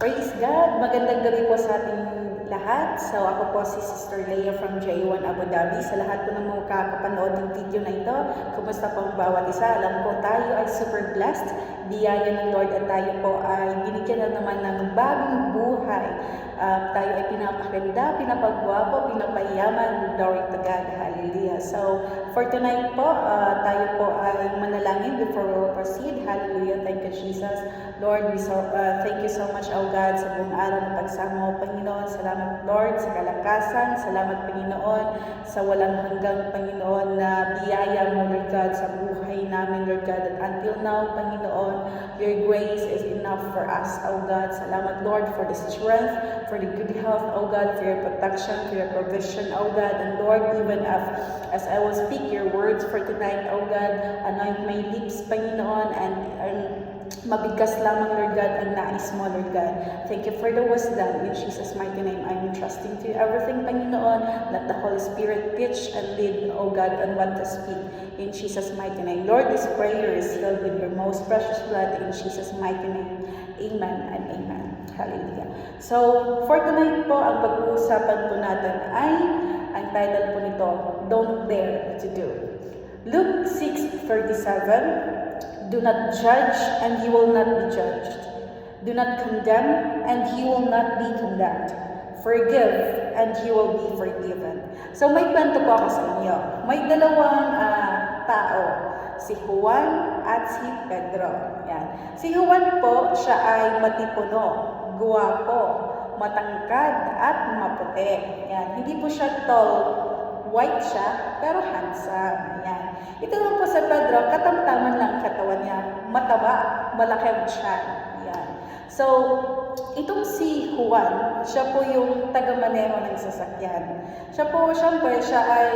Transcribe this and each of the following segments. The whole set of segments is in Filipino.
Praise God! Magandang gabi po sa ating lahat. So ako po si Sister Leia from J1 Abu Dhabi. Sa lahat po ng mga kakapanood ng video na ito, kumusta po ang bawat isa? Alam po tayo ay super blessed. Biyaya ng Lord at tayo po ay binigyan na naman ng bagong buhay. Tayo ay pinapaganda, pinapagwapo, pinapayaman. Glory to God. Hallelujah. So for tonight po, tayo po ay manalangin before we proceed. Hallelujah. Thank you, Jesus. Lord, thank you so much, O God, sa buong araw na pagsama mo, Panginoon. Salamat, Lord, sa kalakasan. Salamat, Panginoon, sa walang hanggang, Panginoon, na biyaya mo, Lord God, sa buhay namin, Lord God. And until now, Panginoon, your grace is enough for us, O God. Salamat, Lord, for the strength, for the good health, O God, for your protection, for your provision, O God. And Lord, even as I will speak your words for tonight, O God, anoint my lips, Panginoon, and mabigkas lamang, Lord God, ang nais mo, Lord God. Thank you for the wisdom. In Jesus' mighty name, I'm trusting to you everything, Panginoon. Let the Holy Spirit teach and lead, O God, on what to speak. In Jesus' mighty name. Lord, this prayer is filled with your most precious blood. In Jesus' mighty name. Amen and amen. Hallelujah. So, for tonight po, ang pag-uusapan po natin ay, ang title po nito, Don't Dare to Do. Luke 6:37, do not judge, and you will not be judged. Do not condemn, and you will not be condemned. Forgive, and you will be forgiven. So may kwento po ako sa inyo. May dalawang tao, si Juan at si Pedro. Yan. Si Juan po, siya ay matipuno, guwapo, matangkad, at maputi. Yan. Hindi po siya tall, white siya, pero handsome. Yan. Ito naman po sa Pedro, katamtaman lang katawan niya, mataba, malaki ang tiyan. Yan. So, itong si Juan, siya po yung taga-maneho ng sasakyan. Siya po, syempre, siya ay,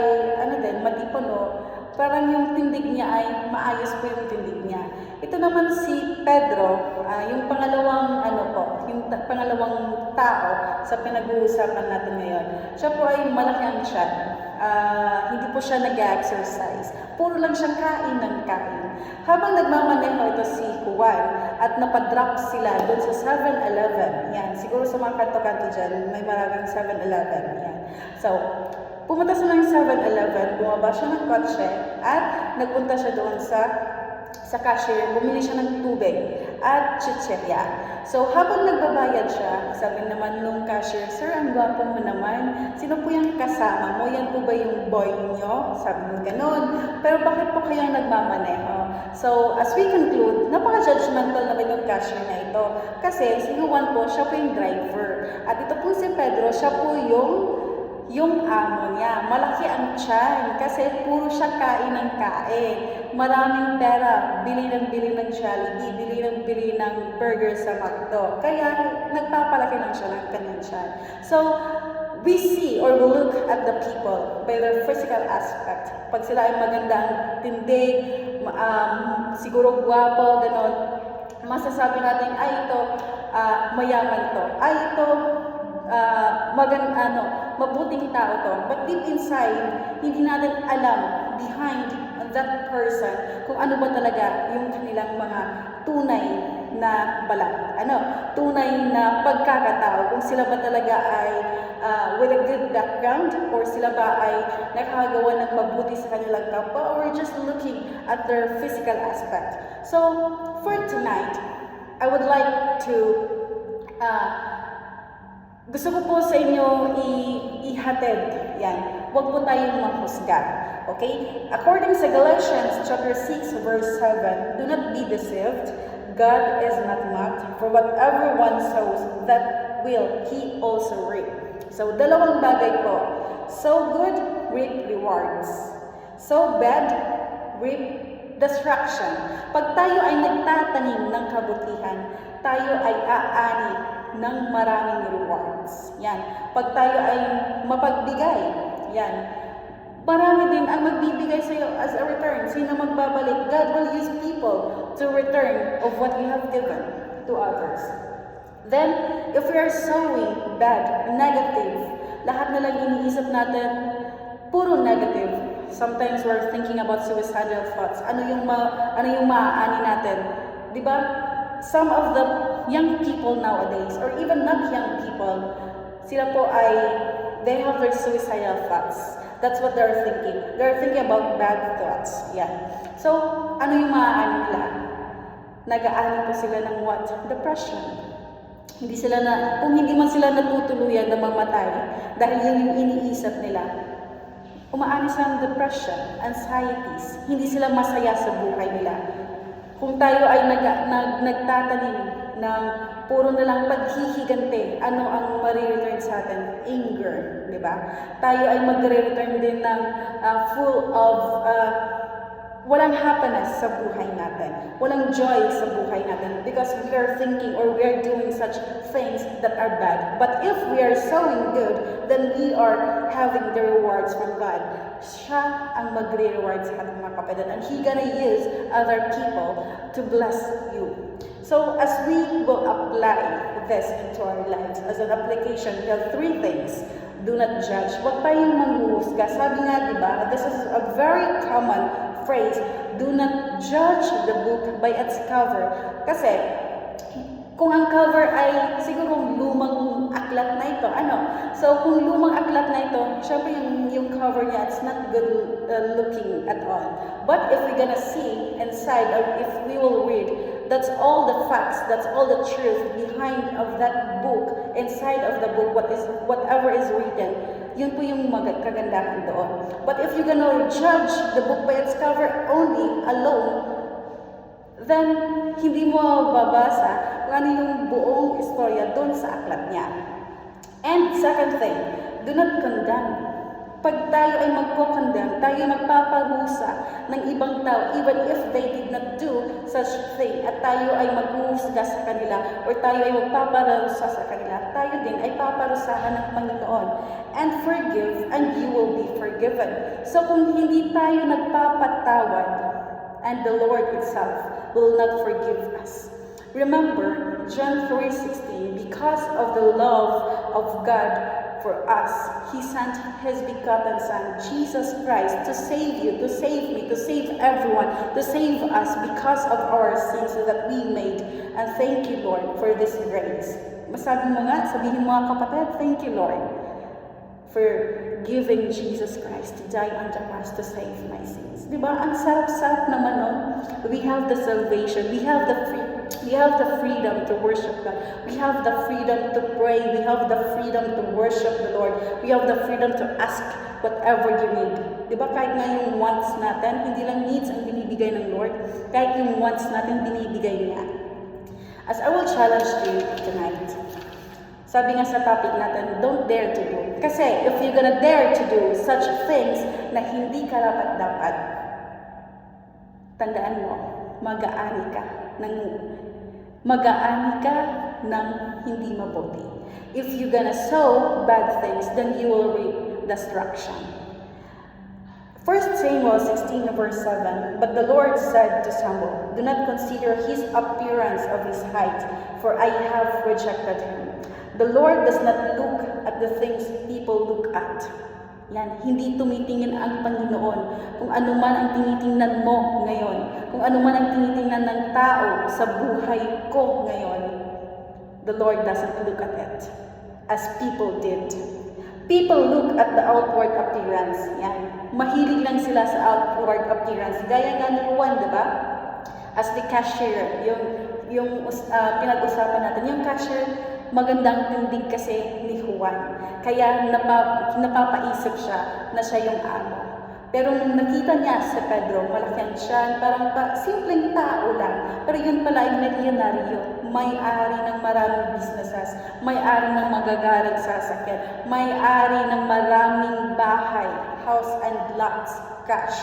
matipuno, parang yung tindig niya ay maayos po yung tindig niya. Ito naman si Pedro, yung pangalawang yung pangalawang tao sa pinag-uusapan natin ngayon. Siya po ay malaki ang tiyan. Hindi po siya nag-exercise. Puro lang siya kain ng kain. Habang nagmamaneho ito si Juan at napadrop sila doon sa 7-Eleven. Yan, siguro sa mga kanto-kanto dyan, may maraming 7-Eleven. Yan. So, pumunta sila ng 7-Eleven, bumaba siya ng kotse at nagpunta siya doon sa cashier, bumili siya ng tubig at chichirya. So, habang nagbabayad siya, sabi naman nung cashier, "Sir, ang gwapo mo naman. Sino po yung kasama mo? Yan po ba yung boy niyo?" Sabi mo gano'n. "Pero bakit po kayo nagmamaneho?" So, as we conclude, napaka-judgmental naman yung cashier na ito. Kasi si Juan po, siya po yung driver. At ito po si Pedro, siya po yung amo niya. Malaki ang tiyan kasi puro siya kain ng kain. Maraming pera, bili ng Jollibee, bili ng burger sa McDo. Kaya nagpapalaki lang siya ng kanyang tiyan. So, we see or we look at the people by their physical aspect. Pag sila ay maganda ang tindig, siguro gwapo, gano'n, masasabi natin, ay ito, mayaman to. Ay ito, mabuting tao to. But deep inside, hindi natin alam behind that person kung ano ba talaga yung kanilang mga tunay na balat. Tunay na pagkakatao. Kung sila ba talaga ay with a good background or sila ba ay nakakagawa ng mabuti sa kanilang kapwa or just looking at their physical aspect. So, for tonight, I would like to gusto ko po sa inyo ihatid yan. Huwag po tayong manghusga. Okay? According sa Galatians chapter 6 verse 7, do not be deceived. God is not mocked. For whatever one sows, that will he also reap. So, dalawang bagay po. Sow good, reap rewards. Sow bad, reap destruction. Pag tayo ay nagtatanim ng kabutihan, tayo ay aani ng maraming rewards. Yan. Pag tayo ay mapagbigay, yan. Marami din ang magbibigay sa iyo as a return. Sino magbabalik? God will use people to return of what you have given to others. Then, if we are sowing bad, negative, lahat na lang iniisip natin, puro negative. Sometimes we're thinking about suicidal thoughts. Ano yung maaani natin? 'Di ba? Some of the young people nowadays, or even not young people, sila po they have their suicidal thoughts. That's what they're thinking. They're thinking about bad thoughts. Yeah. So, ano yung maaano nila? Nag-aano po sila ng what? Depression. Kung hindi man sila natutuluyan na mamatay, dahil yun yung iniisip nila, umaano sila ng depression, anxieties, hindi sila masaya sa buhay nila. Kung tayo ay nagtatanim ng puro na lang paghihigante, ano ang marireturn sa atin? Anger, di ba? Tayo ay magre-return din ng full of walang happiness sa buhay natin. Walang joy sa buhay natin because we are thinking or we are doing such things that are bad. But if we are sowing good, then we are having the rewards from God. Siya ang magre-reward sa ating mga kapatid, and He gonna use other people to bless you. So as we will apply this into our lives as an application, we have 3 things. Do not judge. Huwag tayong manghuhusga. Sabi nga, di ba, this is a very common phrase, do not judge the book by its cover. Kasi, kung ang cover ay siguro lumang aklat na ito, So, kung lumang aklat na ito, syempre yung cover niya, it's not good looking at all. But if we're gonna see inside, or if we will read, that's all the facts, that's all the truth behind of that book, inside of the book, whatever is written, yun po yung kagandahan doon. But if you're gonna judge the book by its cover only, alone, then hindi mo babasa kung ano yung buong istorya doon sa aklat niya. And second thing, do not condemn. Pag tayo ay magko-condemn, tayo magpaparusa ng ibang tao, even if they did not do such thing, at tayo ay maghuhusga sa kanila, or tayo ay magpaparusa sa kanila, tayo din ay paparusahan ng Panginoon. And forgive, and you will be forgiven. So kung hindi tayo nagpapatawad, and the Lord itself will not forgive us. Remember, John 3:16, because of the love of God for us, He sent His begotten Son, Jesus Christ, to save you, to save me, to save everyone, to save us because of our sins that we made. And thank you, Lord, for this grace. Sabihin mo nga kapatid, thank you, Lord, for giving Jesus Christ to die on the cross to save my sins. Diba? Ang sarap-sarap naman nun. We have the salvation. We have the freedom to worship God. We have the freedom to pray. We have the freedom to worship the Lord. We have the freedom to ask whatever you need. Diba? Kahit nga yung wants natin, hindi lang needs ang binibigay ng Lord. Kahit yung wants natin, binibigay niya. As I will challenge you tonight, sabi nga sa topic natin, don't dare to do. Kasi if you're gonna dare to do such things na hindi karapat-dapat, tandaan mo, mag-aani ka ng hindi mabuti. If you're gonna sow bad things, then you will reap destruction. 1 Samuel 16 verse 7, but the Lord said to Samuel, do not consider his appearance of his height, for I have rejected him. The Lord does not look at the things people look at. Yan, hindi tumitingin ang Panginoon kung ano man ang tinitingnan mo ngayon, kung ano man ang tinitingnan ng tao sa buhay ko ngayon. The Lord doesn't look at it as people did. People look at the outward appearance. Yan, mahilig lang sila sa outward appearance. Gaya nga ni Juan, diba? As the cashier, yung pinag-usapan natin, yung cashier, magandang tindig kasi ni Juan. Kaya napapaisip siya na siya yung amo. Pero nung nakita niya si Pedro, malaking siya, parang simpleng tao lang. Pero yun pala ay milyonaryo. May-ari ng maraming businesses, may-ari ng magagarang sasakyan, may-ari ng maraming bahay, house and lots, cash.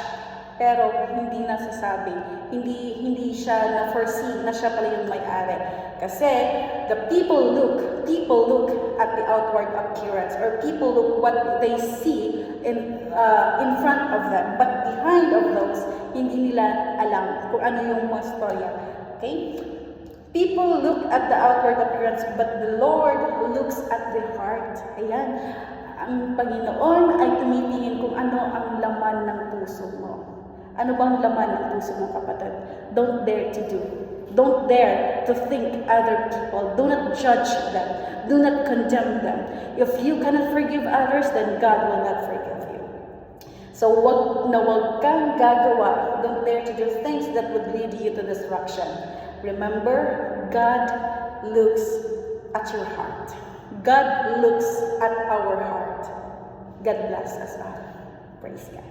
Pero hindi nasasabi, hindi siya na-foresee na siya pala yung may-ari. Kasi the people look at the outward appearance, or people look what they see in front of them. But behind of those, hindi nila alam kung ano yung mga storya. Okay? People look at the outward appearance, but the Lord looks at the heart. Ayan. Ang Panginoon ay tumitingin kung ano ang laman ng puso mo. Ano bang laman ng puso mo, kapatid? Don't dare to do. Don't dare to think other people. Do not judge them. Do not condemn them. If you cannot forgive others, then God will not forgive you. So wag kang gagawa. Don't dare to do things that would lead you to destruction. Remember, God looks at your heart. God looks at our heart. God bless us all. Praise God.